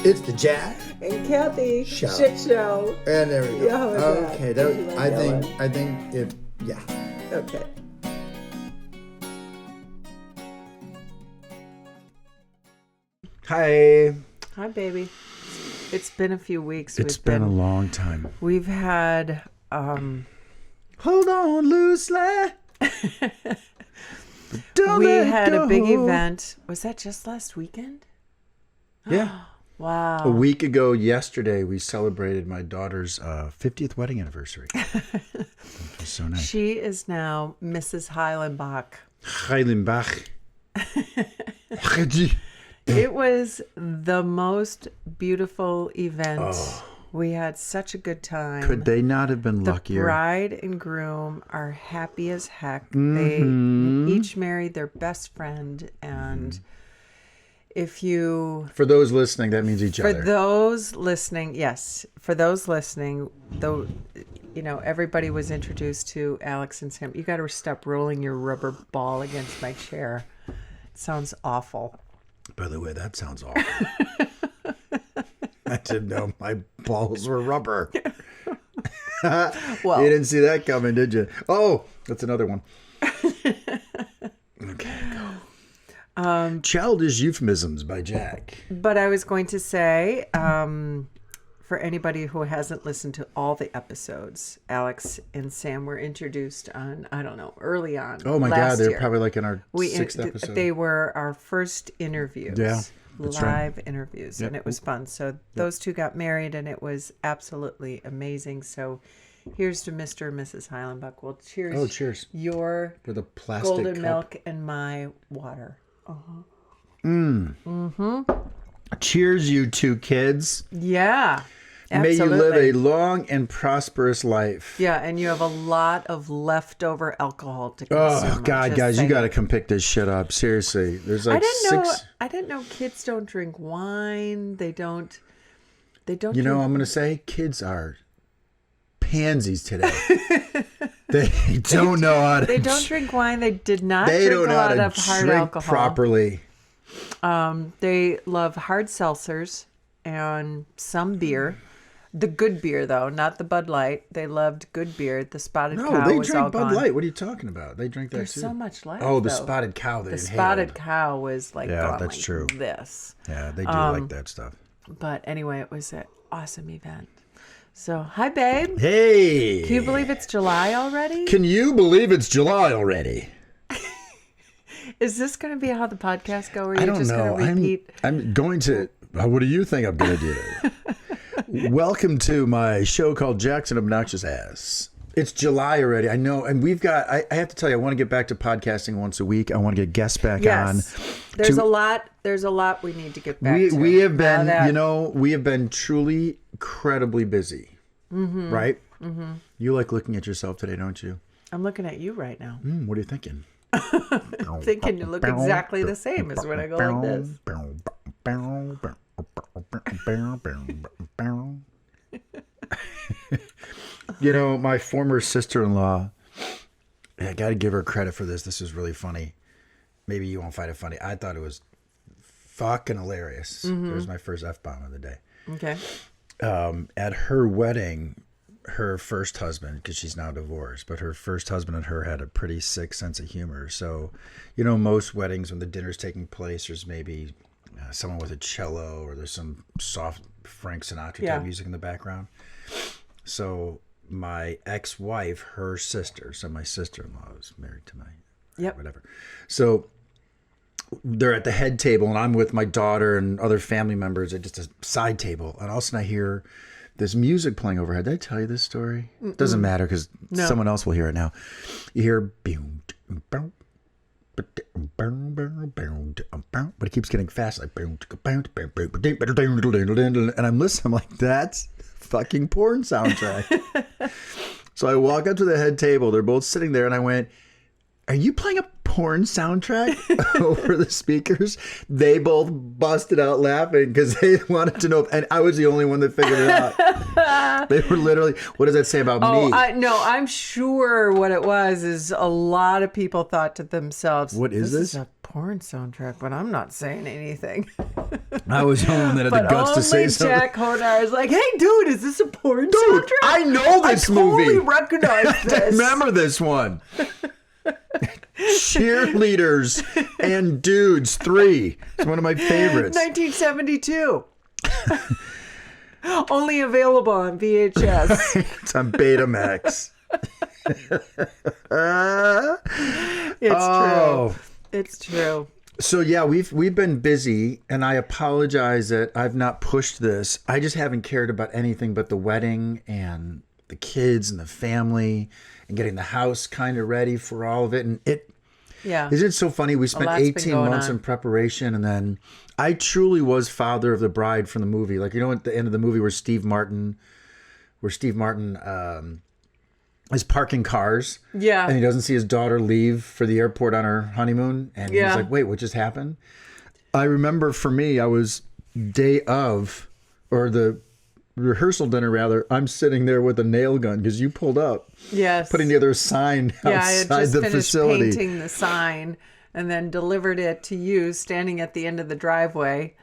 It's the Jack and Cathy show. Shit show. And there we go. Yeah, Okay, like I think it. Yeah. Okay. Hi. Hi, baby. It's been a few weeks. It's been a long time. We've had. Hold on loosely. We had a big event. Was that just last weekend? Yeah. Wow. A week ago yesterday, we celebrated my daughter's 50th wedding anniversary. It was so nice. She is now Mrs. Heilenbach. Heilenbach. It was the most beautiful event. Oh. We had such a good time. Could they not have been luckier? The bride and groom are happy as heck. Mm-hmm. They each married their best friend, and if you... For those listening, that means each other. For those listening, yes. For those listening, though, you know, everybody was introduced to Alex and Sam. You got to stop rolling your rubber ball against my chair. It sounds awful. By the way, that sounds awful. I didn't know my balls were rubber. Well, you didn't see that coming, did you? Oh, that's another one. Okay, go. Childish Euphemisms by Jack. But I was going to say, for anybody who hasn't listened to all the episodes, Alex and Sam were introduced on, I don't know, early on. Oh my God, they're probably like in our sixth episode. They were our first interviews. Yeah. Live interviews, Yep. and it was fun. So those two got married, and it was absolutely amazing. So here's to Mr. and Mrs. Heilenbach. Well, cheers. Oh, cheers. Your with a plastic golden cup. milk and my water. Cheers, you two kids. Yeah, May you absolutely. live a long and prosperous life. Yeah, and you have a lot of leftover alcohol to consume. Oh God, guys, you got to come pick this shit up. Seriously, there's like I didn't know kids don't drink wine. They don't. You know, I'm gonna say kids are pansies today. They don't know how to. They don't drink wine. They did not They drink don't a know how lot to of hard drink alcohol. properly. They love hard seltzers and some beer. The good beer, though, not the Bud Light. They loved good beer. The Spotted No, Cow they was drink all Bud gone. Light. What are you talking about? They drink that There's too. so much left. Oh, the though. Spotted Cow. They The inhaled. Spotted Cow was like, Yeah, gone that's like true. This. Yeah, they do like that stuff. But anyway, it was an awesome event. So, hi, babe. Hey. Can you believe it's July already? Can you believe it's July already? Is this going to be how the podcast go? Or are I you don't just know. going to repeat? I'm going to. What do you think I'm going to do? Welcome to my show called Jackson Obnoxious Ass. It's July already. I know. And we've got, I have to tell you, I want to get back to podcasting once a week. I want to get guests back on. There's a lot we need to get back to. We have been, we have been truly incredibly busy. Mm-hmm. Right? Mm-hmm. You like looking at yourself today, don't you? I'm looking at you right now. What are you thinking? I'm thinking you look exactly the same as when I go like this. You know, my former sister-in-law, I got to give her credit for this. This is really funny. Maybe you won't find it funny. I thought it was fucking hilarious. It was my first F-bomb of the day. Okay. At her wedding, her first husband, because she's now divorced, but her first husband and her had a pretty sick sense of humor. So, you know, most weddings when the dinner's taking place, there's maybe someone with a cello or there's some soft Frank Sinatra type music in the background. So my ex-wife, her sister, so my sister-in-law was married to my whatever. So they're at the head table and I'm with my daughter and other family members at just a side table. And all of a sudden I hear this music playing overhead. Did I tell you this story? It doesn't matter because someone else will hear it now. You hear boom, boom, but it keeps getting fast. Like and I'm listening. I'm like, that's fucking porn soundtrack. So I walk up to the head table. They're both sitting there, and I went, "Are you playing a porn soundtrack over the speakers?" They both busted out laughing because they wanted to know. And I was the only one that figured it out. They were literally, what does that say about me? I'm sure what it was is a lot of people thought to themselves, what is this? Is a porn soundtrack, but I'm not saying anything. I was home that had the But guts to say only something. Jack Hodar is like, hey, dude, is this a porn soundtrack? I know this I movie. totally recognize I this. remember this one. Cheerleaders and Dudes 3. It's one of my favorites. 1972. Only available on VHS. It's on Betamax. It's true. It's true. So yeah, we've been busy, and I apologize that I've not pushed this. I just haven't cared about anything but the wedding and the kids and the family and getting the house kind of ready for all of it. And Yeah. isn't it so funny? We spent lot's been 18 going months on. in preparation, and then I truly was father of the bride from the movie. Like, you know, at the end of the movie where Steve Martin is parking cars. Yeah. And he doesn't see his daughter leave for the airport on her honeymoon. And he's Yeah. like, wait, what just happened? I remember for me, I was day of, or the rehearsal dinner rather, I'm sitting there with a nail gun because you pulled up, Yes. putting together a sign Yeah, I had outside just the finished facility. painting the sign and then delivered it to you standing at the end of the driveway.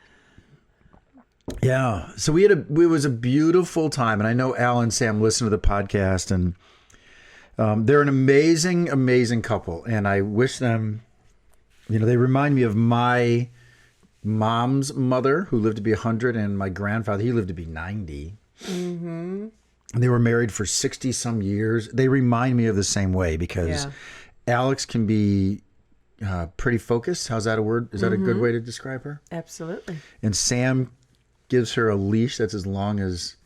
Yeah. So it was a beautiful time. And I know Al and Sam listen to the podcast, and they're an amazing, amazing couple. And I wish them, they remind me of my mom's mother, who lived to be 100, and my grandfather, he lived to be 90. Mm-hmm. And they were married for 60 some years. They remind me of the same way because Alex can be pretty focused. How's that a word? Is that a good way to describe her? Absolutely. And Sam gives her a leash that's as long as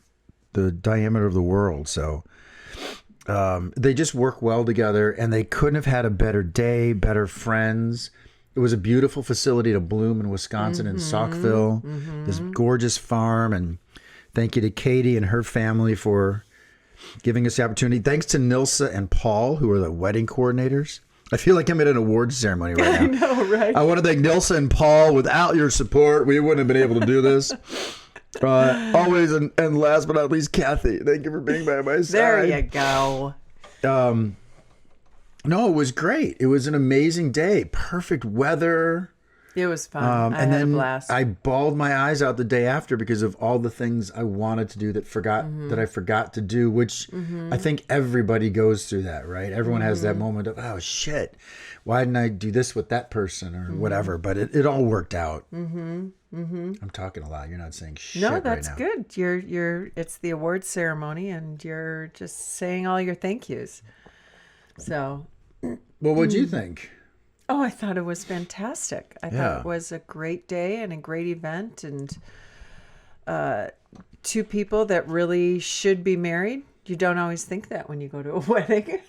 the diameter of the world. So they just work well together, and they couldn't have had a better day, better friends. It was a beautiful facility to bloom in Wisconsin, in Saukville, this gorgeous farm. And thank you to Katie and her family for giving us the opportunity. Thanks to Nilsa and Paul, who are the wedding coordinators. I feel like I'm at an awards ceremony right now. I know, right? I want to thank Nilsa and Paul. Without your support, we wouldn't have been able to do this. Always, and last but not least, Cathy. Thank you for being by my side. There you go. No, it was great. It was an amazing day. Perfect weather. It was fun. I And had then a blast. I bawled my eyes out the day after because of all the things I wanted to do that I forgot to do, which I think everybody goes through that, right? Everyone has that moment of, oh shit, why didn't I do this with that person or whatever? But it all worked out. I'm talking a lot. You're not saying shit No, right that's now. good. You're it's the awards ceremony and you're just saying all your thank yous. So, Well, what'd you think? oh, I thought it was fantastic. I Yeah. thought it was a great day and a great event, and two people that really should be married. You don't always think that when you go to a wedding.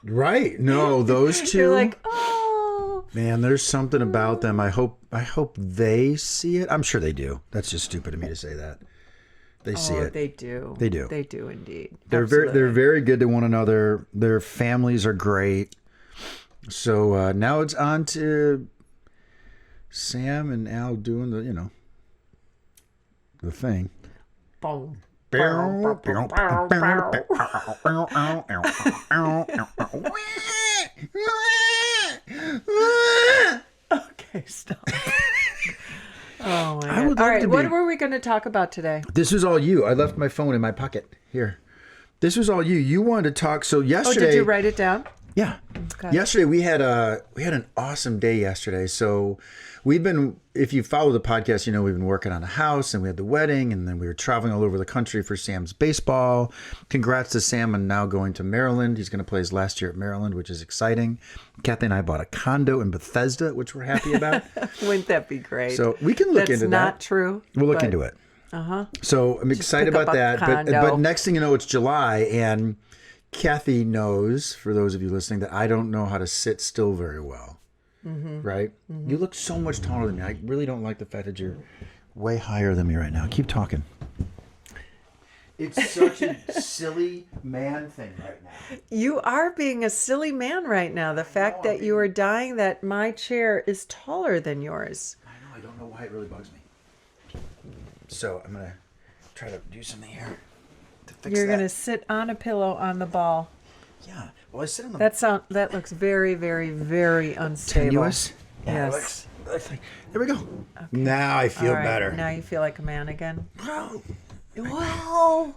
Right. No, those 2. You're like, oh. Man, there's something about them. I hope they see it. I'm sure they do. That's just stupid of me to say that. They see it. They do. They do. They do indeed. They're very good to one another. Their families are great. So now it's on to Sam and Al doing the thing. Boom. Okay, stop. Oh my I would god. All love right, to what be- were we going to talk about today? This was all you. I left my phone in my pocket. Here. This was all you. You wanted to talk. So Oh, yesterday. did you write it down? Yeah. Okay. Yesterday we had an awesome day yesterday. So if you follow the podcast, we've been working on a house, and we had the wedding, and then we were traveling all over the country for Sam's baseball. Congrats to Sam on now going to Maryland. He's going to play his last year at Maryland, which is exciting. Kathy and I bought a condo in Bethesda, which we're happy about. Wouldn't that be great? So we can look That's into not that. true. We'll look but- into it. So I'm excited pick up about a that. condo. But next thing you know, it's July, and Cathy knows, for those of you listening, that I don't know how to sit still very well. Right? You look so much taller than me. I really don't like the fact that you're way higher than me right now. Keep talking. It's such a silly man thing right now. You are being a silly man right now. The fact that you are dying that my chair is taller than yours. I know. I don't know why it really bugs me. So I'm going to try to do something here to fix You're that. going to sit on a pillow on the ball. Yeah. Well, I sit on the That looks very, very, very unstable. tenuous. Yes. There we go. Now I feel All right, better. now you feel like a man again. Well, Well,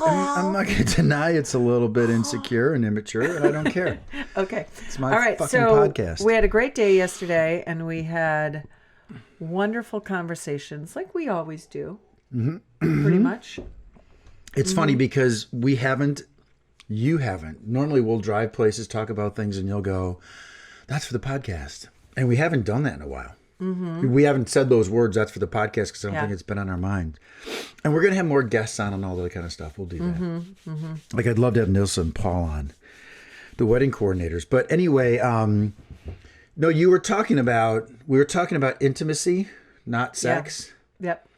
I'm not going to deny it's a little bit insecure and immature, and I don't care. okay. It's my All right, fucking so podcast. we had a great day yesterday, and we had wonderful conversations, like we always do, pretty much. It's funny because you haven't. Normally we'll drive places, talk about things, and you'll go, that's for the podcast. And we haven't done that in a while. We haven't said those words, that's for the podcast, because I don't think it's been on our mind. And we're going to have more guests on and all that kind of stuff. We'll do that. Like I'd love to have Nilsa and Paul on, the wedding coordinators. But anyway, no, we were talking about intimacy, not sex. Yep.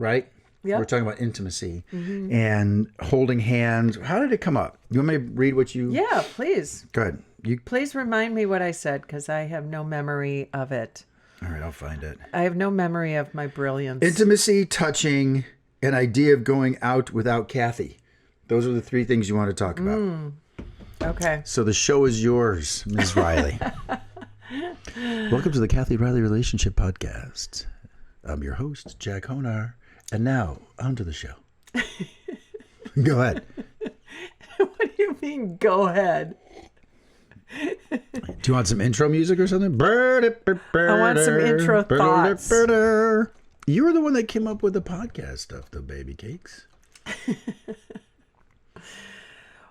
Right? Yep. We're talking about intimacy and holding hands. How did it come up? You want me to read what you... Yeah, please. Go ahead. Please remind me what I said, because I have no memory of it. All right, I'll find it. I have no memory of my brilliance. Intimacy, touching, an idea of going out without Cathy. Those are the three things you want to talk about. Okay. So the show is yours, Ms. Riley. Welcome to the Cathy Riley Relationship Podcast. I'm your host, Jack Honar. And now, on to the show. Go ahead. What do you mean, go ahead? Do you want some intro music or something? I want some intro thoughts. You were the one that came up with the podcast stuff, the baby cakes.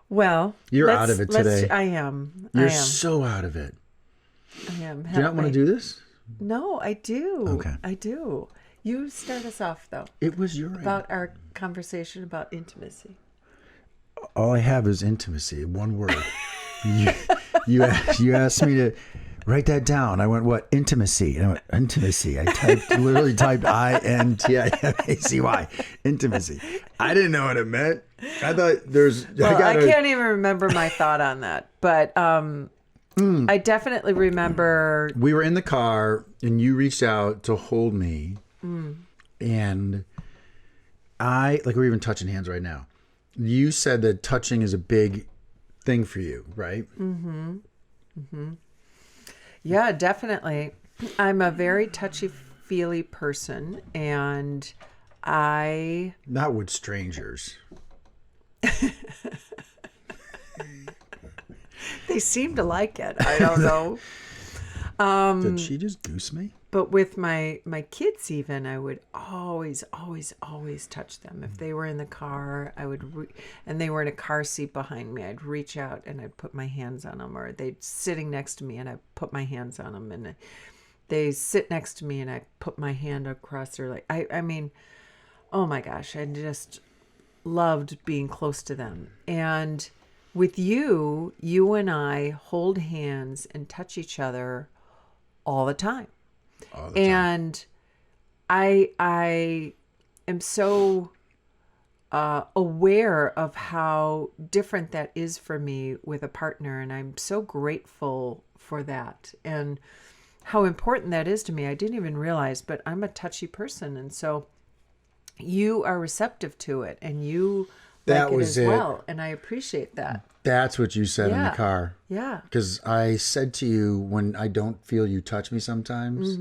Well, you're out of it today. I am. You're so out of it. I am. Do you not want to do this? No, I do. Okay. I do. You start us off, though. It was your about our conversation about intimacy. All I have is intimacy. One word. You asked me to write that down. I went, what? Intimacy. And I went, intimacy. I literally typed INTIMACY. Intimacy. I didn't know what it meant. I thought I can't even remember my thought on that. But I definitely remember. We were in the car and you reached out to hold me. And we're even touching hands right now. You said that touching is a big thing for you, right? Yeah, definitely. I'm a very touchy-feely person, and not with strangers. They seem to like it. I don't know. Did she just goose me? But with my kids, even, I would always touch them. If they were in the car, I would, and they were in a car seat behind me, I'd reach out and I'd put my hands on them, or they'd sitting next to me and I'd put my hands on them, and they sit next to me and I put my hand across their leg. I mean, oh my gosh, I just loved being close to them. And with you and I hold hands and touch each other all the time. And I am so aware of how different that is for me with a partner, and I'm so grateful for that and how important that is to me. I didn't even realize, but I'm a touchy person, and so you are receptive to it, and you like it as well, and I appreciate that. That's what you said in the car. Yeah. Because I said to you, when I don't feel you touch me sometimes,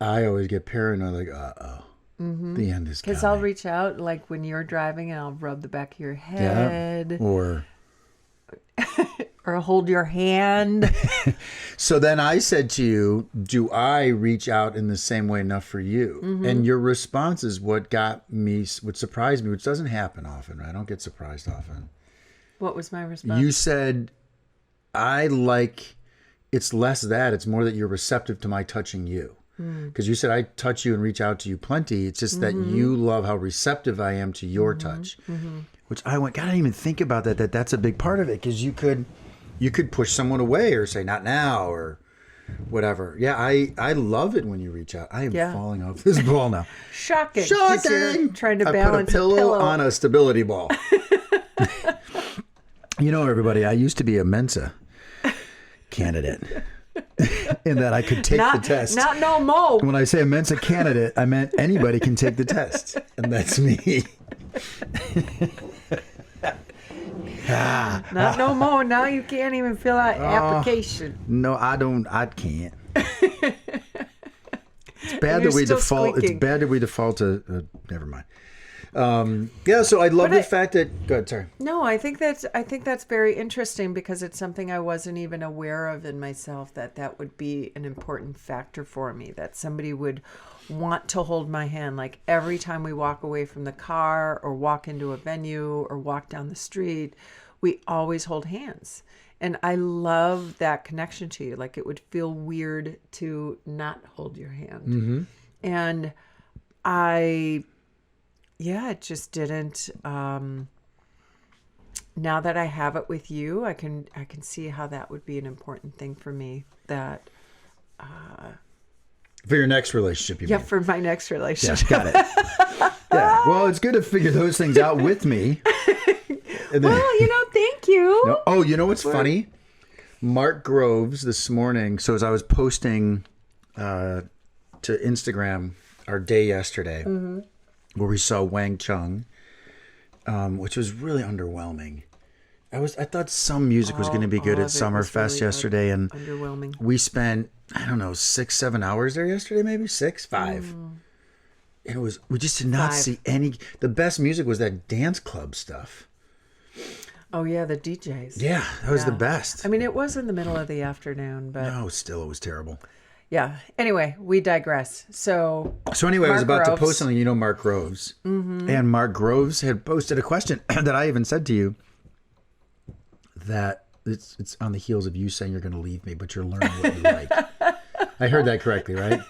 I always get paranoid, like, the end is coming. Because I'll reach out, like when you're driving, and I'll rub the back of your head. Yeah. Or hold your hand. So then I said to you, do I reach out in the same way enough for you? And your response is what surprised me, which doesn't happen often. Right? I don't get surprised often. What was my response? You said, it's less that, it's more that you're receptive to my touching you. Because you said I touch you and reach out to you plenty. It's just that you love how receptive I am to your touch. Which I went, God, I didn't even think about that that's a big part of it. Because you could push someone away or say, not now, or whatever. Yeah, I love it when you reach out. I am falling off this ball now. Shocking. You're trying to balance I put a pillow on a stability ball. You know, everybody, I used to be a Mensa candidate in that I could take the test. Not no more. When I say a Mensa candidate, I meant anybody can take the test. And that's me. Not no more. Now you can't even fill out application. No, I don't. I can't. It's bad You're that we still default. squeaking. It's bad that we default to. Never mind. Yeah. So I love the fact that. Go ahead. Sorry. No, I think that's very interesting because it's something I wasn't even aware of in myself, that would be an important factor for me, that somebody would want to hold my hand, like every time we walk away from the car or walk into a venue or walk down the street, we always hold hands. And I love that connection to you. Like, it would feel weird to not hold your hand. And it just didn't. Now that I have it with you, I can see how that would be an important thing for me. That For your next relationship, you mean? for my next relationship. Got it. Yeah. Well, it's good to figure those things out with me. And then, Well, thank you. no, oh, you know what's funny? Mark Groves this morning. So as I was posting to Instagram our day yesterday, where we saw Wang Chung, which was really underwhelming. I thought some music was going to be good at Summerfest yesterday, and underwhelming. we spent, I don't know, 6-7 hours there yesterday, maybe 5. And we just did not 5. see any. The best music was that dance club stuff. Oh yeah, the DJs. Yeah, that was the best. I mean, it was in the middle of the afternoon, but No, still it was terrible. yeah. Anyway, we digress. So Anyway, I was Mark about to Groves. post something, Mark Groves. And Mark Groves had posted a question that I even said to you, that it's on the heels of you saying you're going to leave me, but you're learning what you like. I heard that correctly, right?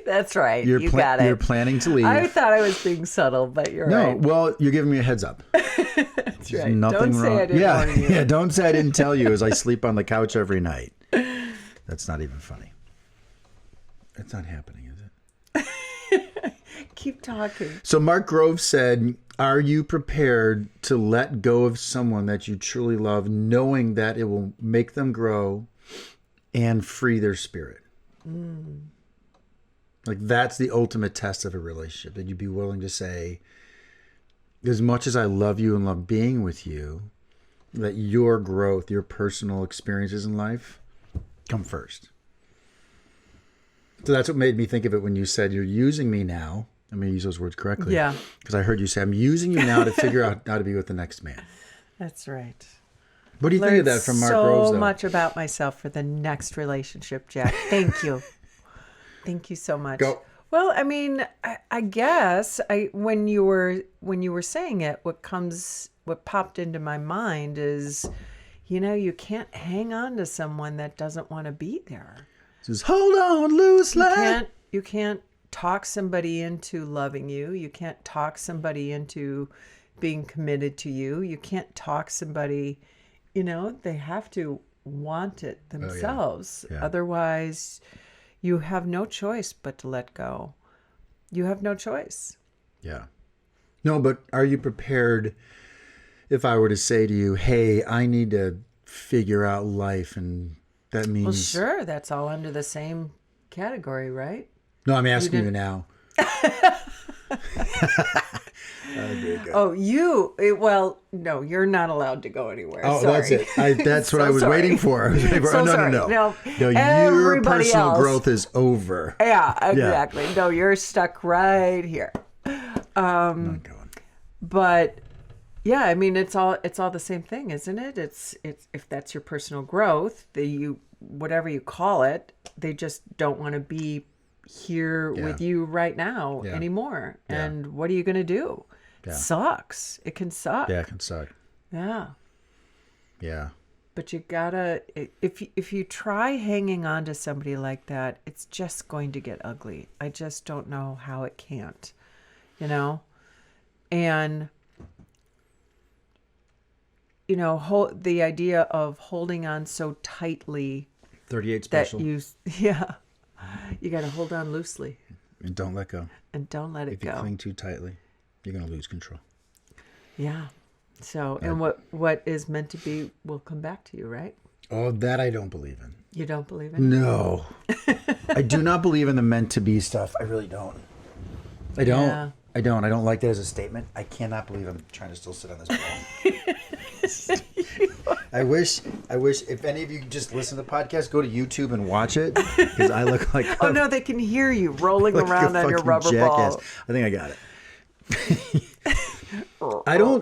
That's right. You got it. You're planning to leave. I thought I was being subtle, but you're No, right. well, you're giving me a heads up. That's There's right. nothing Don't wrong. say I didn't warn you. Yeah, don't say I didn't tell you as I sleep on the couch every night. That's not even funny. It's not happening, is it? Keep talking. So Mark Grove said, are you prepared to let go of someone that you truly love, knowing that it will make them grow and free their spirit? Like, that's the ultimate test of a relationship, that you'd be willing to say, as much as I love you and love being with you, that your growth, your personal experiences in life come first. So that's what made me think of it when you said you're using me now. I mean, use those words correctly. Yeah. Because I heard you say, I'm using you now to figure out how to be with the next man. That's right. What do you think of that from Mark Groves, so though? much about myself for the next relationship, Jack. Thank you. Thank you so much. Go. Well, I mean, I guess when you were saying it, what popped into my mind is, you can't hang on to someone that doesn't want to be there. Says, hold on loosely. You can't talk somebody into loving you. You can't talk somebody into being committed to you. You can't talk somebody, they have to want it themselves. Yeah. Otherwise, you have no choice but to let go. You have no choice. Yeah. No, but are you prepared if I were to say to you, hey, I need to figure out life, and that means... Well, sure. That's all under the same category, right? No, I'm asking you now. Oh, well, no, you're not allowed to go anywhere. Oh, sorry. that's it. That's what So I was sorry. waiting for. I was waiting for So no, sorry. no. No, Your everybody personal else- growth is over. Yeah, exactly. No, you're stuck right here. I'm not going. But yeah, I mean, it's all the same thing, isn't it? It's if that's your personal growth, whatever you call it, they just don't want to be here with you right now anymore. Yeah. And what are you going to do? Yeah. It sucks. It can suck. Yeah, it can suck. Yeah. Yeah. But you gotta, if you try hanging on to somebody like that, it's just going to get ugly. I just don't know how it can't, And, the idea of holding on so tightly 38 that special. you got to hold on loosely And don't let go. and don't let it If you go. cling too tightly, you're going to lose control. Yeah. So, and what is meant to be will come back to you, right? Oh, that I don't believe in. You don't believe in it? No. I do not believe in the meant to be stuff. I really don't. I don't. Yeah. I don't like that as a statement. I cannot believe I'm trying to still sit on this ball. I wish if any of you could just listen to the podcast, go to YouTube and watch it, because I look like Oh no, they can hear you rolling like around a on your fucking rubber jackass. ball. I think I got it.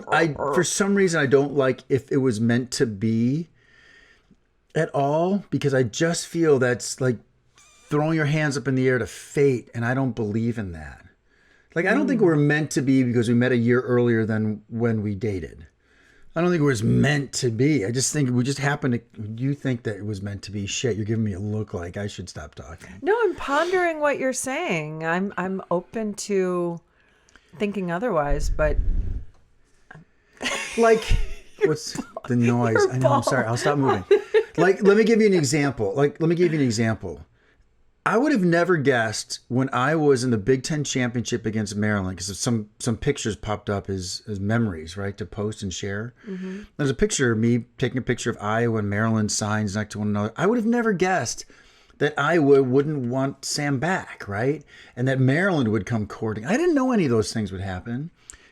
I for some reason I don't like if it was meant to be at all, because I just feel that's like throwing your hands up in the air to fate, and I don't believe in that. Like, I don't think we're meant to be because we met a year earlier than when we dated. I don't think it was meant to be. I just think we just happened to. You think that it was meant to be? Shit, you're giving me a look like I should stop talking. No, I'm pondering what you're saying. I'm open to thinking otherwise, but Like, what's the noise? I know. I'm sorry. I'll stop moving. Like, let me give you an example. I would have never guessed when I was in the Big Ten championship against Maryland, because some pictures popped up as memories, right, to post and share. Mm-hmm. There's a picture of me taking a picture of Iowa and Maryland signs next to one another. I would have never guessed that Iowa wouldn't want Sam back, right, and that Maryland would come courting. I didn't know any of those things would happen.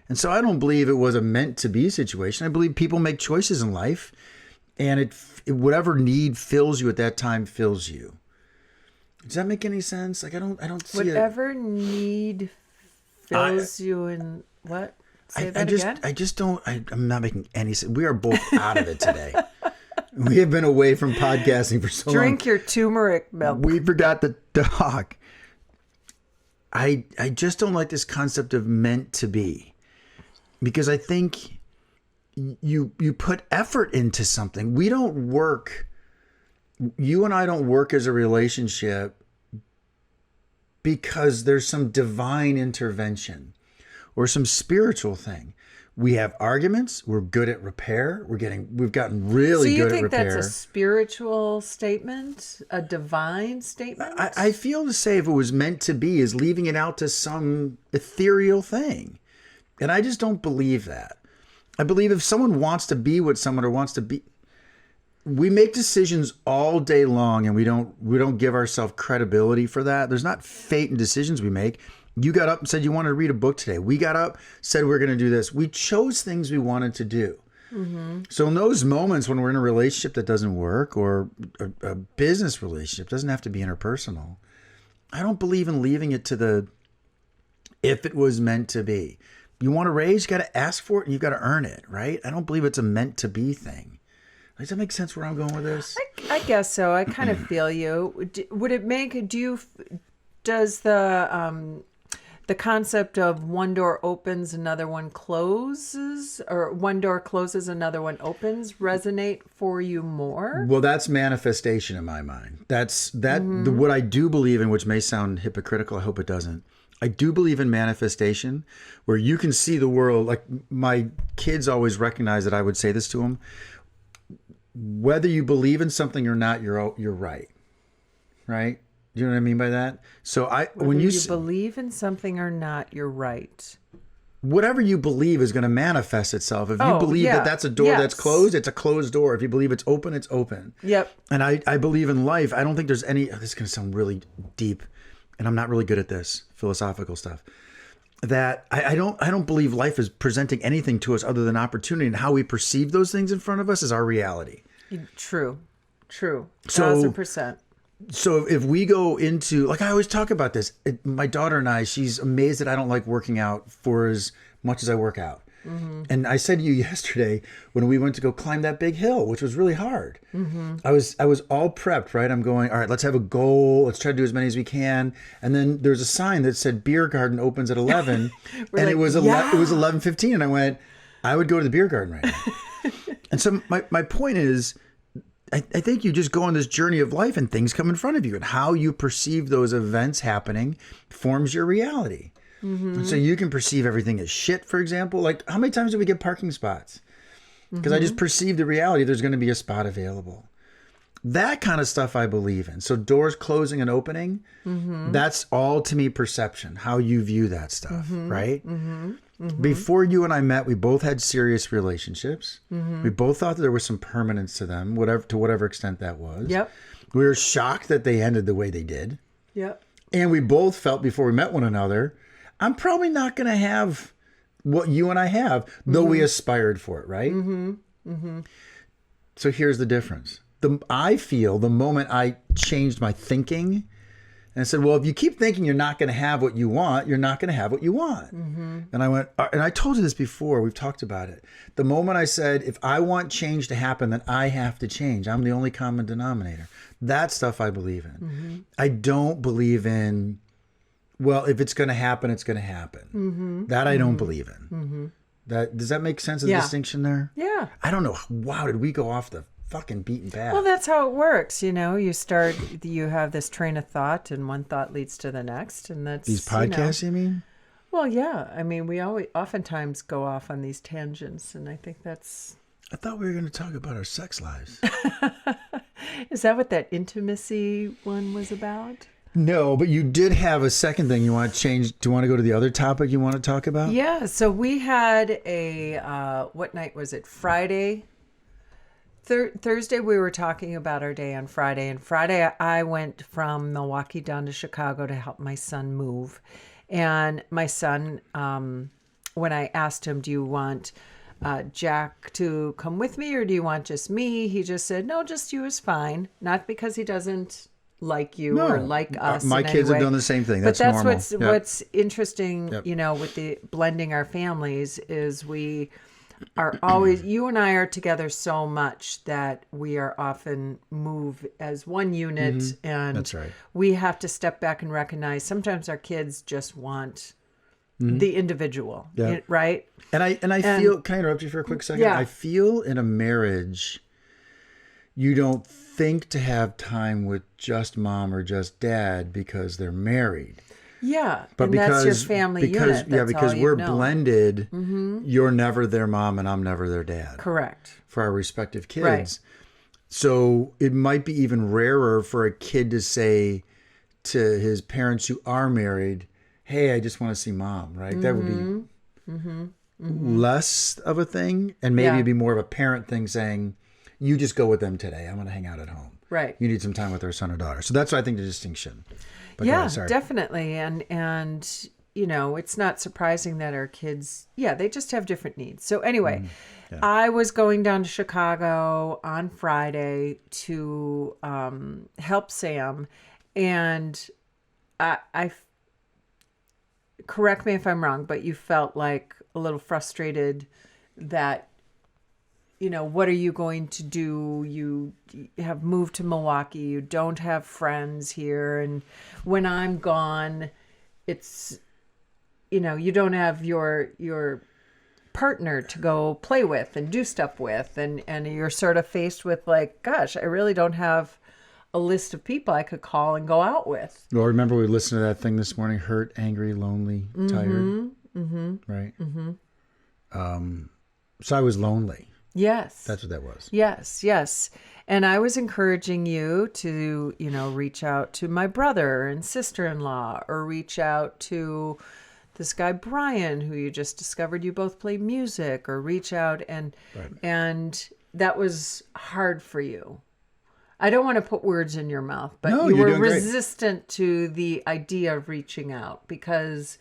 And so I don't believe it was a meant to be situation. I believe people make choices in life, and whatever need fills you at that time fills you. Does that make any sense? Like, I don't see it. whatever need fills you in what? Say that again? I just don't. I'm not making any sense. We are both out of it today. We have been away from podcasting for so long. Drink your turmeric milk. We forgot to talk. I just don't like this concept of meant to be, because I think you put effort into something. We don't work. You and I don't work as a relationship because there's some divine intervention or some spiritual thing. We have arguments. We're good at repair. We've gotten really good at repair. So you think that's a spiritual statement, a divine statement? I feel to say if it was meant to be is leaving it out to some ethereal thing. And I just don't believe that. I believe if someone wants to be with someone or wants to be, we make decisions all day long, and we don't give ourselves credibility for that. There's not fate in decisions we make. You got up and said you wanted to read a book today. We got up, said we're going to do this. We chose things we wanted to do. Mm-hmm. So in those moments when we're in a relationship that doesn't work, or a business relationship, doesn't have to be interpersonal, I don't believe in leaving it to if it was meant to be. You want a raise, you got to ask for it, and you got to earn it, right? I don't believe it's a meant to be thing. Does that make sense where I'm going with this? I guess so. I kind of feel you. Would it make? Does the concept of one door opens, another one closes, or one door closes, another one opens resonate for you more? Well, that's manifestation in my mind. What I do believe in, which may sound hypocritical. I hope it doesn't. I do believe in manifestation, where you can see the world. Like, my kids always recognize that I would say this to them. Whether you believe in something or not, you're right. Right? Do you know what I mean by that? So when you believe in something or not, you're right. Whatever you believe is going to manifest itself. If you believe that that's a door that's closed, it's a closed door. If you believe it's open, it's open. Yep. And I believe in life. I don't think there's any. This is going to sound really deep, and I'm not really good at this philosophical stuff. That I don't believe life is presenting anything to us other than opportunity, and how we perceive those things in front of us is our reality. True. So 1,000%. So if we go into, like, I always talk about this, my daughter and I, she's amazed that I don't like working out for as much as I work out. Mm-hmm. And I said to you yesterday when we went to go climb that big hill, which was really hard. Mm-hmm. I was all prepped, right? I'm going, all right, let's have a goal. Let's try to do as many as we can. And then there's a sign that said beer garden opens at 11. And like, it was 11:15. And I went, I would go to the beer garden right now. And so my point is, I think you just go on this journey of life, and things come in front of you, and how you perceive those events happening forms your reality. Mm-hmm. And so you can perceive everything as shit, for example. Like, how many times do we get parking spots? Because I just perceive the reality there's going to be a spot available. That kind of stuff I believe in. So doors closing and opening, that's all, to me, perception, how you view that stuff, right? Mm-hmm. Mm-hmm. Before you and I met, we both had serious relationships. Mm-hmm. We both thought that there was some permanence to them, to whatever extent that was. Yep. We were shocked that they ended the way they did. Yep. And we both felt before we met one another, I'm probably not going to have what you and I have, though we aspired for it, right? Mm-hmm. So here's the difference. I feel the moment I changed my thinking and I said, well, if you keep thinking you're not going to have what you want, you're not going to have what you want. And I went, and I told you this before, we've talked about it. The moment I said, if I want change to happen, then I have to change. I'm the only common denominator. That stuff I believe in. I don't believe in, well, if it's going to happen, it's going to happen. That I don't believe in. Does that make sense of the distinction there? Yeah. I don't know. Wow, did we go off the fucking beaten path? Well, that's how it works. You have this train of thought, and one thought leads to the next, and that's These podcasts, you mean? Well, yeah. I mean, we oftentimes go off on these tangents, and I think that's. I thought we were going to talk about our sex lives. Is that what that intimacy one was about? No, but you did have a second thing you want to change. Do you want to go to the other topic you want to talk about? Yeah. So we had what night was it? Friday. Thursday, we were talking about our day on Friday. And Friday, I went from Milwaukee down to Chicago to help my son move. And my son, when I asked him, do you want Jack to come with me or do you want just me? He just said, no, just you is fine. Not because he doesn't like you or like us. My kids have done the same thing. That's normal. But that's what's interesting, Yep. with the blending our families is we are always, you and I are together so much that we are often move as one unit, and That's right. we have to step back and recognize sometimes our kids just want the individual, right? And I feel, can I interrupt you for a quick second? Yeah. I feel in a marriage, you don't think to have time with just mom or just dad because they're married. Yeah, But and because that's your family unit. That's because all we're you've known. blended, you're never their mom and I'm never their dad. Correct. For our respective kids. Right. So it might be even rarer for a kid to say to his parents who are married, hey, I just want to see mom, right? That would be less of a thing. And maybe it'd be more of a parent thing saying, you just go with them today. I'm going to hang out at home. Right. You need some time with our son or daughter. So that's what I think the distinction. But Yeah, go ahead, sorry. definitely. And it's not surprising that our kids, they just have different needs. So anyway, I was going down to Chicago on Friday to help Sam. And I correct me if I'm wrong, but you felt like a little frustrated that, what are you going to do? You have moved to Milwaukee. You don't have friends here. And when I'm gone, it's, you don't have your partner to go play with and do stuff with. And you're sort of faced with like, gosh, I really don't have a list of people I could call and go out with. Well, remember we listened to that thing this morning, hurt, angry, lonely, tired. Right? So I was lonely. Yes. That's what that was. Yes. And I was encouraging you to, reach out to my brother and sister-in-law or reach out to this guy, Brian, who you just discovered you both play music, or reach out and that was hard for you. I don't want to put words in your mouth, but No, you you're were doing great. resistant to the idea of reaching out because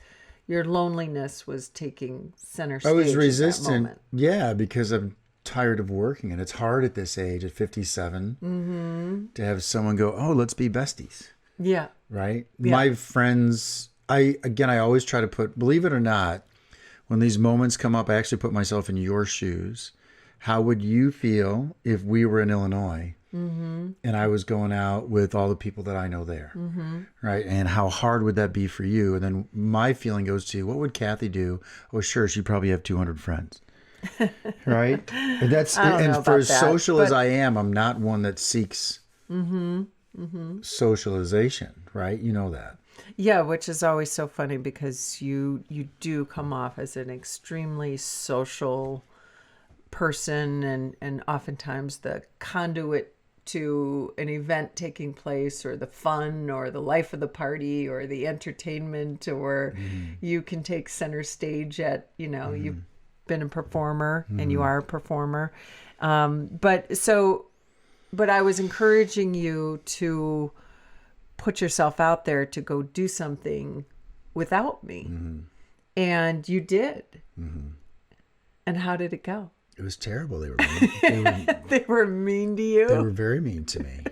your loneliness was taking center stage. I was at that resistant. moment. Yeah, because I'm tired of working, and it's hard at this age, at 57, to have someone go, oh, let's be besties. Yeah. Right? Yeah. My friends, I always try to put, believe it or not, when these moments come up, I actually put myself in your shoes. How would you feel if we were in Illinois and I was going out with all the people that I know there? Right? And how hard would that be for you? And then my feeling goes to, what would Cathy do? Oh, sure, she'd probably have 200 friends. Right? And that's I don't know and about for as that, social as but- I am, I'm not one that seeks socialization, right? You know that. Yeah, which is always so funny because you do come off as an extremely social person and oftentimes the conduit to an event taking place or the fun or the life of the party or the entertainment, or you can take center stage at, you've been a performer and you are a performer. But I was encouraging you to put yourself out there to go do something without me. And you did. And how did it go? It was terrible. They were mean. They were mean to you? They were very mean to me.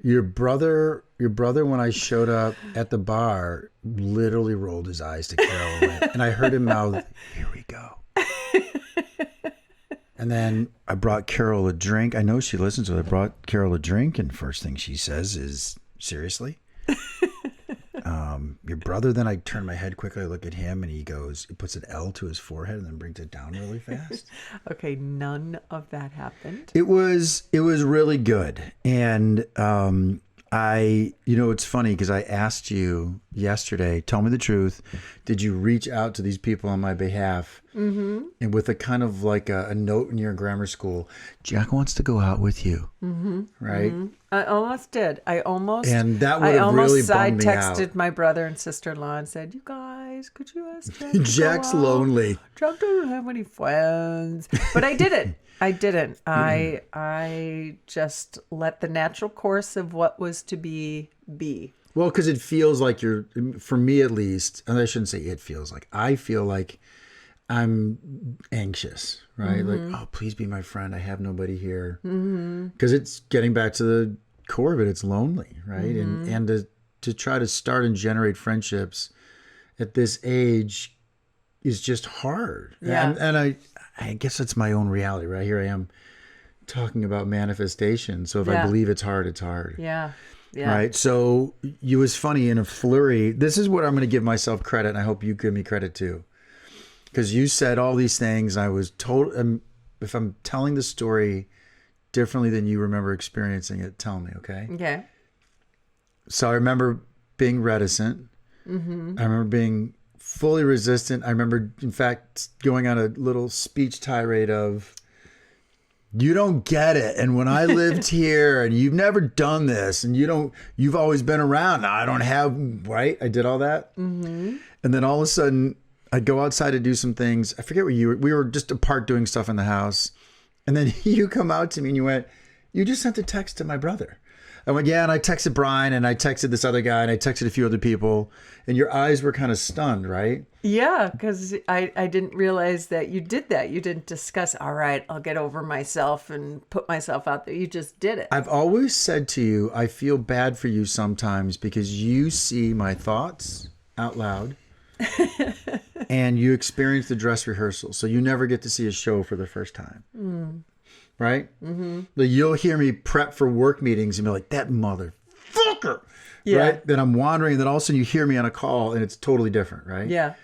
Your brother, when I showed up at the bar, literally rolled his eyes to Carol, and I heard him mouth, "Here we go." And then I brought Carol a drink. I know she listens to it. I brought Carol a drink, and first thing she says is, "Seriously?" Your brother, then I turn my head quickly, I look at him, and he puts an L to his forehead and then brings it down really fast. Okay, none of that happened. It was really good. And it's funny because I asked you yesterday, tell me the truth. Did you reach out to these people on my behalf? Mm-hmm. And with a kind of like a note in your grammar school, Jack wants to go out with you. Mm-hmm. Right? Mm-hmm. I almost did. And that would have really bummed me out. I texted my brother and sister-in-law and said, "You guys, could you ask Jack? Jack's lonely. Jack doesn't have any friends." But I didn't. I didn't. I just let the natural course of what was to be. Well, because it feels like for me at least, and I shouldn't say it feels like, I feel like I'm anxious, right? Mm-hmm. Like, oh, please be my friend. I have nobody here. Because it's getting back to the core of it. It's lonely, right? Mm-hmm. And to try to start and generate friendships at this age is just hard. Yeah. And I guess it's my own reality, right? Here I am talking about manifestation. So if I believe it's hard, it's hard. Yeah. Yeah. Right. So it was funny in a flurry. This is what I'm going to give myself credit. And I hope you give me credit too. Because you said all these things. I was told, if I'm telling the story differently than you remember experiencing it, tell me, okay? Okay. So I remember being reticent. Mm-hmm. I remember being fully resistant. I remember, in fact, going on a little speech tirade of, "You don't get it. And when I lived here and you've never done this and you've always been around. I don't have," right? I did all that. Mm-hmm. And then all of a sudden I'd go outside to do some things. I forget what we were just apart doing stuff in the house. And then you come out to me and you went, "You just sent a text to my brother." I went, "Yeah." And I texted Brian and I texted this other guy and I texted a few other people, and your eyes were kind of stunned, right? Yeah, because I didn't realize that you did that. You didn't discuss, all right, I'll get over myself and put myself out there. You just did it. I've always said to you, I feel bad for you sometimes because you see my thoughts out loud and you experience the dress rehearsal. So you never get to see a show for the first time. Mm. Right? Mm-hmm. Like you'll hear me prep for work meetings and be like, "That motherfucker." Yeah. Right? Then I'm wandering, and then all of a sudden you hear me on a call and it's totally different, right? Yeah.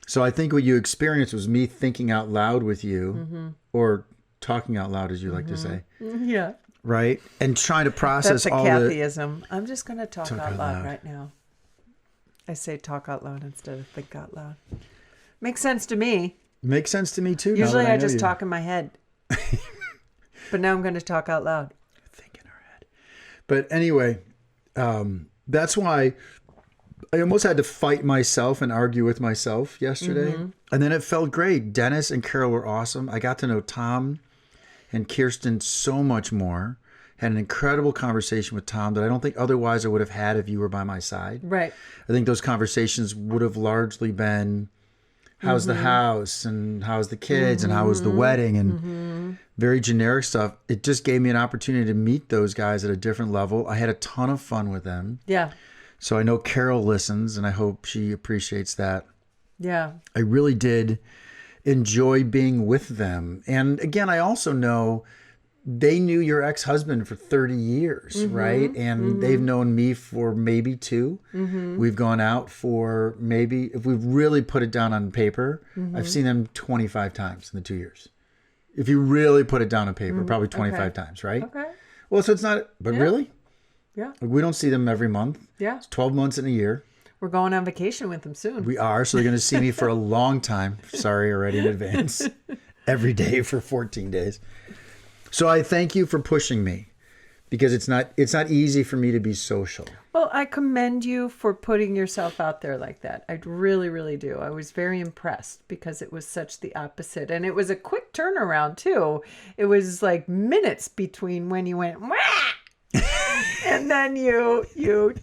So I think what you experienced was me thinking out loud with you, or talking out loud, as you like to say. Yeah. Right? And trying to process That's a all Cathyism. I'm just going to talk out loud right now. I say talk out loud instead of think out loud. Makes sense to me. Makes sense to me too. Usually I just talk in my head. But now I'm going to talk out loud. Think in our head. But anyway, that's why I almost had to fight myself and argue with myself yesterday. Mm-hmm. And then it felt great. Dennis and Carol were awesome. I got to know Tom and Kirsten so much more. Had an incredible conversation with Tom that I don't think otherwise I would have had if you were by my side. Right. I think those conversations would have largely been, how's the house and how's the kids and how was the wedding and very generic stuff. It just gave me an opportunity to meet those guys at a different level. I had a ton of fun with them. Yeah. So I know Carol listens and I hope she appreciates that. Yeah. I really did enjoy being with them. And again, I also know they knew your ex-husband for 30 years, right? And they've known me for maybe 2. Mm-hmm. We've gone out for maybe, if we've really put it down on paper, I've seen them 25 times in the 2 years. If you really put it down on paper, probably 25 times, right? Okay. Well, so it's not, but really? Yeah. We don't see them every month. Yeah. It's 12 months in a year. We're going on vacation with them soon. We are, so they're going to see me for a long time. Sorry already in advance. Every day for 14 days. So I thank you for pushing me because it's not easy for me to be social. Well, I commend you for putting yourself out there like that. I really, really do. I was very impressed because it was such the opposite. And it was a quick turnaround too. It was like minutes between when you went, "Wah!" and And then you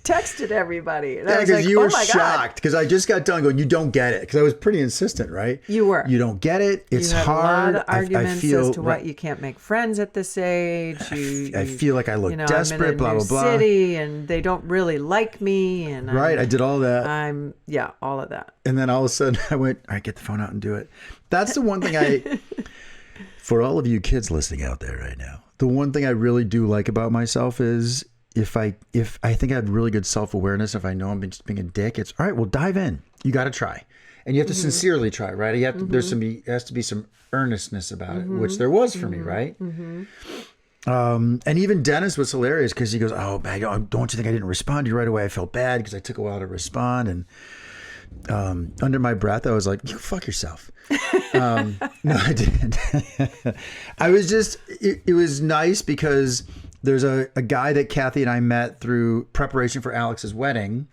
texted everybody. And I Yeah, was because like, you oh were my God. shocked. Because I just got done going, you don't get it. Because I was pretty insistent, right? You were. You don't get it. It's You had hard. a lot of arguments I feel, as to what you can't make friends at this age. I feel like I look desperate, I'm in a blah, new blah, blah. city and they don't really like me. And Right. I did all that. all of that. And then all of a sudden I went, all right, get the phone out and do it. That's the one thing for all of you kids listening out there right now, the one thing I really do like about myself is if I think I have really good self-awareness, if I know I'm just being a dick, it's all right, well, dive in. You got to try. And you have to sincerely try, right? You have to, has to be some earnestness about it, which there was for me, right? And even Dennis was hilarious because he goes, oh, man, don't you think I didn't respond to you right away? I felt bad because I took a while to respond. And under my breath, I was like, you fuck yourself. No, I didn't. I was just, it was nice because there's a guy that Cathy and I met through preparation for Alex's wedding,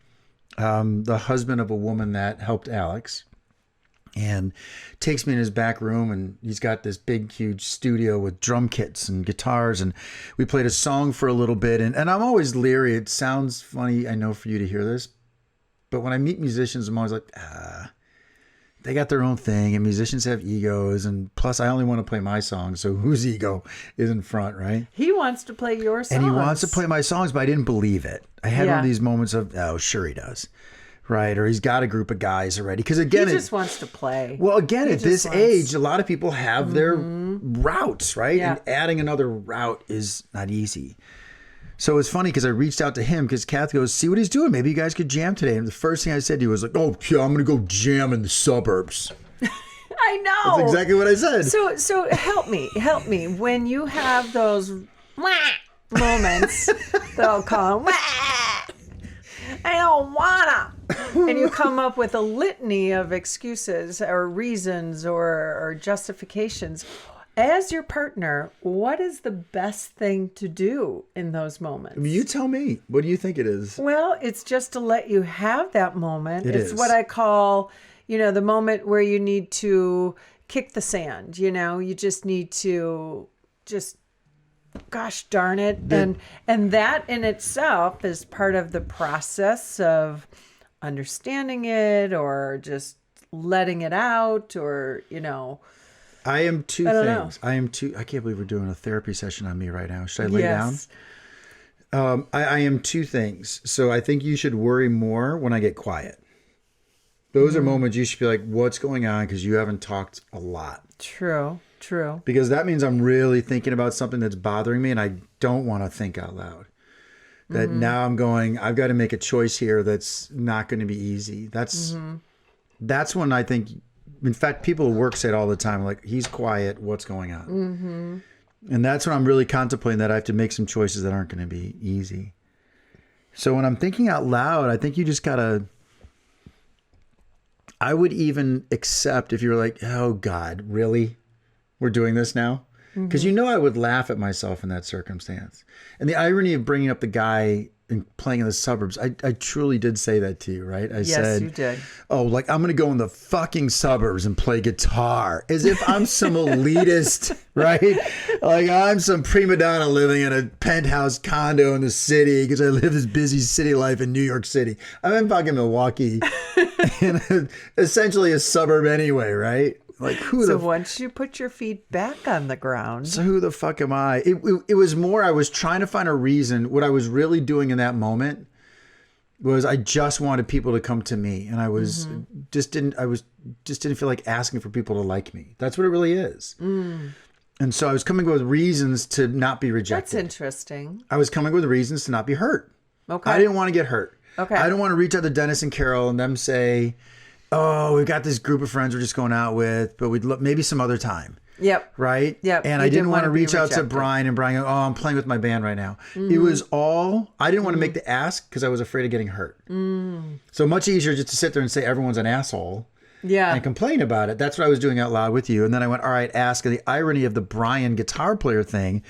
the husband of a woman that helped Alex, and takes me in his back room, and he's got this big, huge studio with drum kits and guitars, and we played a song for a little bit, and I'm always leery. It sounds funny, I know, for you to hear this, but when I meet musicians, I'm always like, they got their own thing, and musicians have egos, and plus I only want to play my songs, so whose ego is in front, right? He wants to play your songs. And he wants to play my songs, but I didn't believe it. I had one of these moments of, oh, sure he does, right? Or he's got a group of guys already. Because again, he just wants to play. Well, again, at this age, a lot of people have their routes, right? Yeah. And adding another route is not easy. So it's funny because I reached out to him because Cathy goes, see what he's doing. Maybe you guys could jam today. And the first thing I said to you was like, oh, yeah, I'm going to go jam in the suburbs. I know. That's exactly what I said. So help me. When you have those moments, they'll call them, I don't wanna. And you come up with a litany of excuses or reasons or justifications. As your partner, what is the best thing to do in those moments? I mean, you tell me. What do you think it is? Well, it's just to let you have that moment. It's is. what I call, the moment where you need to kick the sand. You just need to gosh darn it. And that in itself is part of the process of understanding it or just letting it out or, I am two I don't things. I can't believe we're doing a therapy session on me right now. Should I lay down? I am two things. So I think you should worry more when I get quiet. Those are moments you should be like, what's going on? Because you haven't talked a lot. True. Because that means I'm really thinking about something that's bothering me and I don't want to think out loud. That now I'm going, I've got to make a choice here that's not going to be easy. That's when I think, in fact, people at work say it all the time, like, he's quiet, what's going on? And that's when I'm really contemplating that I have to make some choices that aren't going to be easy. So when I'm thinking out loud, I think you just got to, I would even accept if you were like, oh God, really? We're doing this now? Because I would laugh at myself in that circumstance. And the irony of bringing up the guy and playing in the suburbs, I truly did say that to you, right? I said, you did. Oh, like, I'm going to go in the fucking suburbs and play guitar as if I'm some elitist, right? Like I'm some prima donna living in a penthouse condo in the city because I live this busy city life in New York City. I'm in fucking Milwaukee, in essentially a suburb anyway, right? Like Once you put your feet back on the ground. So who the fuck am I? It was more, I was trying to find a reason. What I was really doing in that moment was I just wanted people to come to me. And I was just didn't feel like asking for people to like me. That's what it really is. And so I was coming up with reasons to not be rejected. That's interesting. I was coming with reasons to not be hurt. Okay. I didn't want to get hurt. Okay. I don't want to reach out to Dennis and Carol and them say, oh, we've got this group of friends we're just going out with, but we'd look maybe some other time. Yep. Right? Yep. And I didn't want to reach out to Brian and Brian, oh, I'm playing with my band right now. It was all, I didn't want to make the ask because I was afraid of getting hurt. So much easier just to sit there and say everyone's an asshole. Yeah. And complain about it. That's what I was doing out loud with you. And then I went, all right, ask. And the irony of the Brian guitar player thing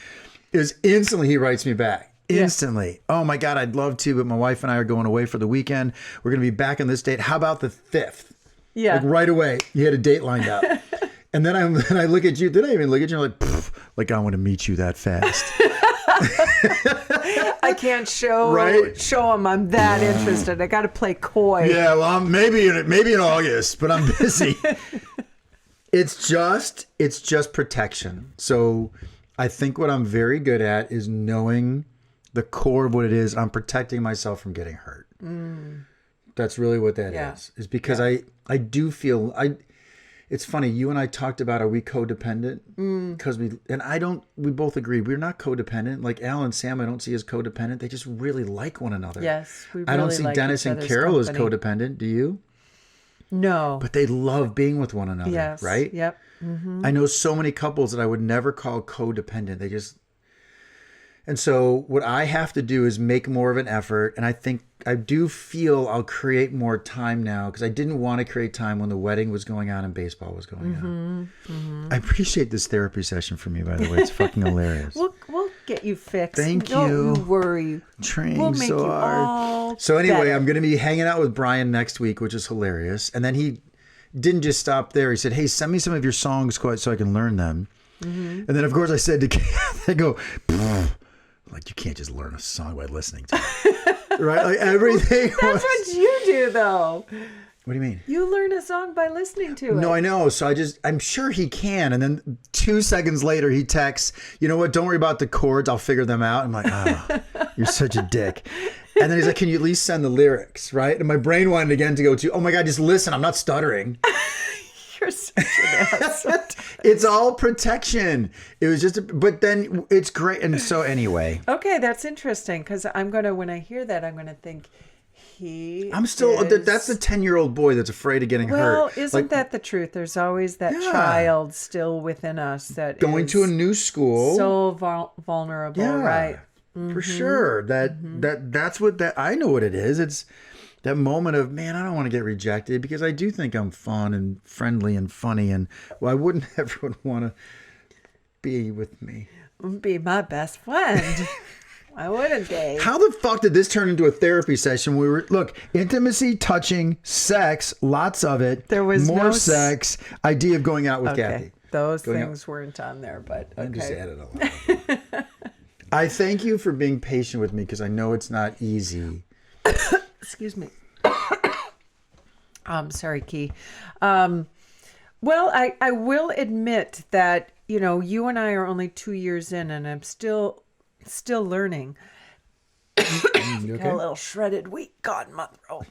is instantly he writes me back. Instantly. Yeah. Oh my God, I'd love to, but my wife and I are going away for the weekend. We're going to be back on this date. How about the 5th? Yeah. Like right away, you had a date lined up. And then I look at you. Did I even look at you? I'm like I want to meet you that fast. I can't show Right? them I'm that interested. I got to play coy. Yeah, well, maybe in August, but I'm busy. It's just protection. So I think what I'm very good at is knowing the core of what it is. I'm protecting myself from getting hurt. That's really what that is. Is because I do feel it's funny, you and I talked about, are we codependent? Because we both agree we're not codependent. Like Al and Sam, I don't see as codependent. They just really like one another. Yes, we really I don't see like Dennis each and other's Carol company. as codependent. Do you? No. But they love being with one another, Yes. right? Yep. I know so many couples that I would never call codependent. And so what I have to do is make more of an effort. And I think I do feel I'll create more time now, because I didn't want to create time when the wedding was going on and baseball was going on. I appreciate this therapy session for me, by the way. It's fucking hilarious. We'll get you fixed. Thank Don't you. you worry. Trying We'll make so you hard. all So anyway, better. I'm going to be hanging out with Brian next week, which is hilarious. And then he didn't just stop there. He said, "Hey, send me some of your songs so I can learn them." And then, of course, I said to Cathy, I go, like, you can't just learn a song by listening to it. Right? Like everything. That's what you do, though. What do you mean? You learn a song by listening to it. No, I know. So I'm sure he can. And then 2 seconds later, he texts, "You know what? Don't worry about the chords. I'll figure them out." I'm like, oh, you're such a dick. And then he's like, "Can you at least send the lyrics?" Right? And my brain wanted again to go to, "Oh my God, just listen. I'm not stuttering." You're such an ass. It's all protection. It was but then it's great. And so anyway, Okay, that's interesting, because when I hear that, I'm going to think I'm still, that's the 10-year-old boy that's afraid of getting hurt. Well, isn't that the truth? There's always that child still within us that going is to a new school. so vulnerable, right? For sure. That's what I know what it is. It's that moment of, man, I don't want to get rejected, because I do think I'm fun and friendly and funny, and why wouldn't everyone want to be with me? Be my best friend. Why wouldn't they? How the fuck did this turn into a therapy session? Look, intimacy, touching, sex, lots of it. There was more no sex. Idea of going out with Okay, Cathy. those Going things weren't on there, but I'm just okay. added a lot. I thank you for being patient with me, because I know it's not easy. Excuse me. Sorry, Key. Well, I will admit that, you and I are only 2 years in, and I'm still learning. You Got a okay? little shredded wheat caught in my throat.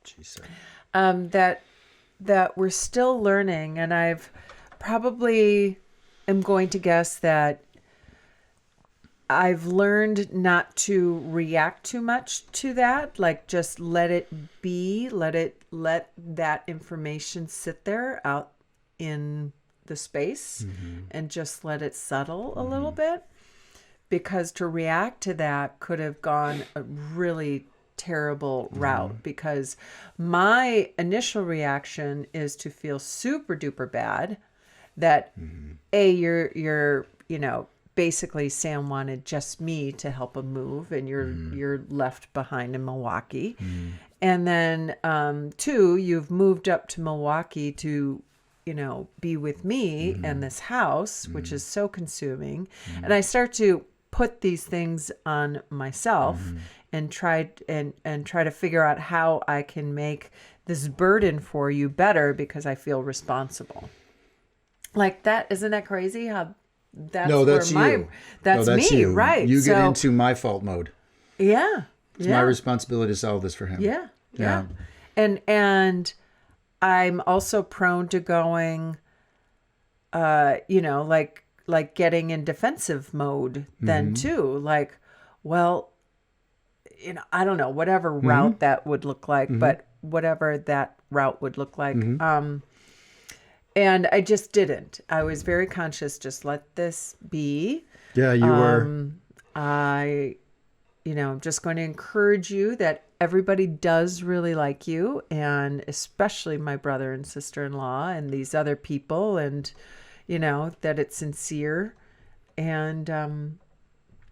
Jeez, sorry. That we're still learning, and I've probably am going to guess that I've learned not to react too much to that. Like, just let it be, let that information sit there out in the space, and just let it settle a little bit. Because to react to that could have gone a really terrible route, because my initial reaction is to feel super duper bad that you're basically Sam wanted just me to help him move, and you're left behind in Milwaukee. And then 2, you've moved up to Milwaukee to be with me and this house, which is so consuming. And I start to put these things on myself and try to figure out how I can make this burden for you better, because I feel responsible. Like that, isn't that crazy? How that's No, that's where you. that's me, you. right? You get So, into my fault mode. yeah, It's my responsibility to solve this for him. yeah. And I'm also prone to going, like getting in defensive mode then too. Like, well, I don't know, whatever route that would look like, but whatever that route would look like. And I just didn't. I was very conscious, just let this be. Yeah, you were. I'm just going to encourage you that everybody does really like you, and especially my brother and sister-in-law and these other people, and, that it's sincere. And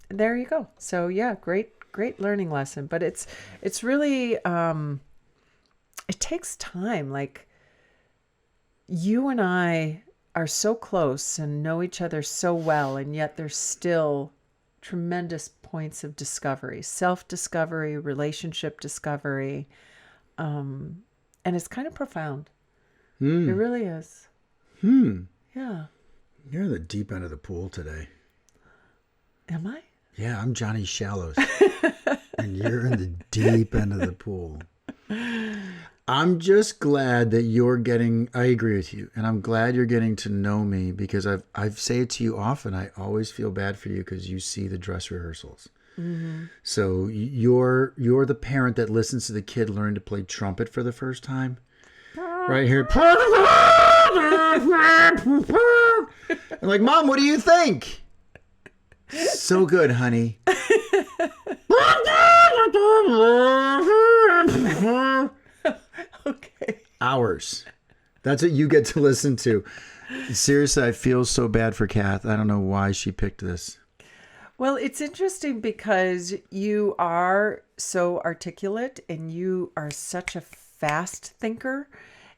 there you go. So, yeah, great learning lesson. But it's really, it takes time. Like, you and I are so close and know each other so well, and yet there's still tremendous points of discovery, self-discovery, relationship discovery. And it's kind of profound. It really is. Yeah. You're in the deep end of the pool today. Am I? Yeah, I'm Johnny Shallows. And you're in the deep end of the pool. I'm just glad that I agree with you. And I'm glad you're getting to know me because I've say it to you often. I always feel bad for you because you see the dress rehearsals. Mm-hmm. So you're the parent that listens to the kid learn to play trumpet for the first time. Right here. I'm like, Mom, what do you think? So good, honey. Okay. Hours. That's what you get to listen to. Seriously, I feel so bad for Kath. I don't know why she picked this. Well, it's interesting because you are so articulate and you are such a fast thinker.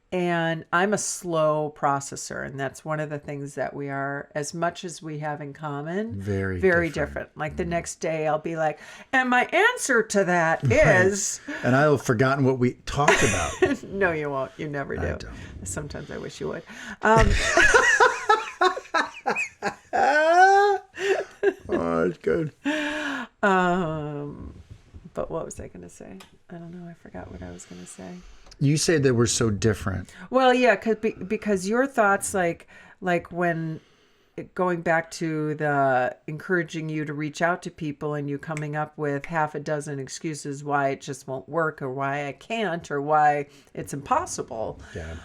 And I'm a slow processor. And that's one of the things that we are, as much as we have in common, Very different. Like the next day I'll be like, and my answer to that is... And I'll have forgotten what we talked about. No, you won't. You never do. I don't. Sometimes I wish you would. Oh, it's good. But what was I going to say? I don't know. I forgot what I was going to say. You said that we're so different. Well, yeah, because your thoughts, like when going back to the encouraging you to reach out to people and you coming up with half a dozen excuses why it just won't work or why I can't or why it's impossible. Yeah.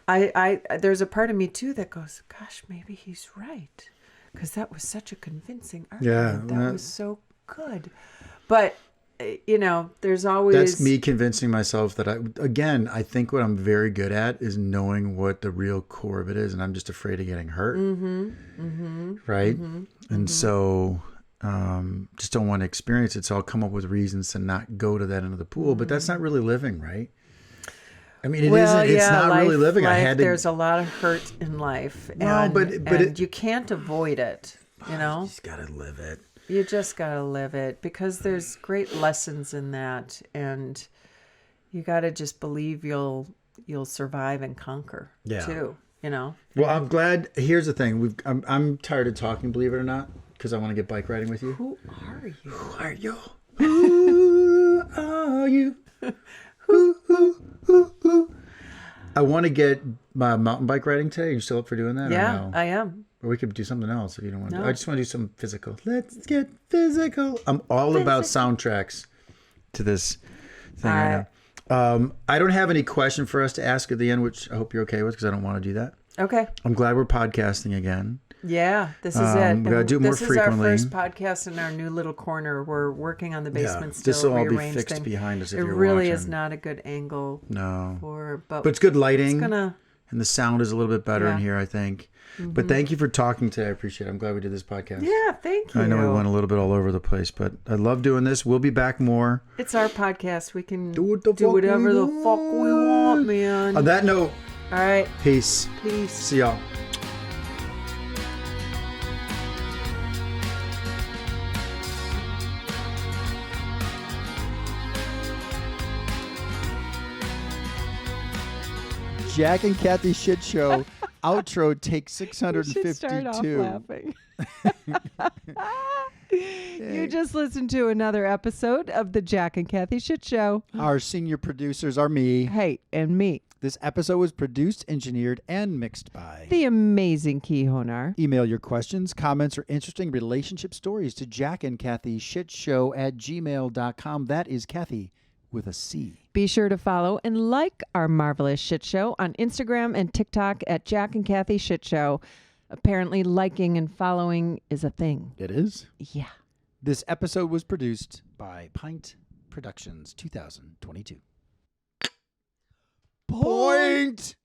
I there's a part of me too that goes, gosh, maybe he's right, because that was such a convincing argument. Yeah, that was so good, but. There's always... That's me convincing myself that I think what I'm very good at is knowing what the real core of it is, and I'm just afraid of getting hurt. Right? And so just don't want to experience it, so I'll come up with reasons to not go to that end of the pool, but that's not really living, right? I mean, it's not really living. There's a lot of hurt in life, and you can't avoid it, You just got to live it. You just got to live it because there's great lessons in that. And you got to just believe you'll survive and conquer too, Well, I'm glad. Here's the thing. I'm tired of talking, believe it or not, because I want to get bike riding with you. Who are you? Who are you? Who are you? Who? I want to get my mountain bike riding today. Are you still up for doing that? Yeah, or no? I am. Or we could do something else if you don't want to. No. I just want to do something physical. Let's get physical. I'm all about soundtracks to this thing right now. I don't have any question for us to ask at the end, which I hope you're okay with because I don't want to do that. Okay. I'm glad we're podcasting again. Yeah, this is it. We got to do it more frequently. This is our first podcast in our new little corner. We're working on the basement still. This will all be fixed behind us if you're watching. It really is not a good angle. No. But it's good lighting. And the sound is a little bit better in here, I think. But thank you for talking today. I appreciate it. I'm glad we did this podcast. Yeah, thank you. I know we went a little bit all over the place, but I love doing this. We'll be back more. It's our podcast. We can do whatever the fuck we want, man. On that note, all right. Peace. Peace. See y'all. Jack and Cathy Shit Show. Outro take 652. You should start off laughing. You just listened to another episode of the Jack and Cathy Shit Show. Our senior producers are me. Hey, and me. This episode was produced, engineered, and mixed by the amazing Key Honar. Email your questions, comments, or interesting relationship stories to jackandcathyshow@gmail.com. That is Cathy with a C. Be sure to follow and like our marvelous shit show on Instagram and TikTok at Jack and Cathy Shit Show. Apparently liking and following is a thing. It is? Yeah. This episode was produced by Pint Productions 2022. Point!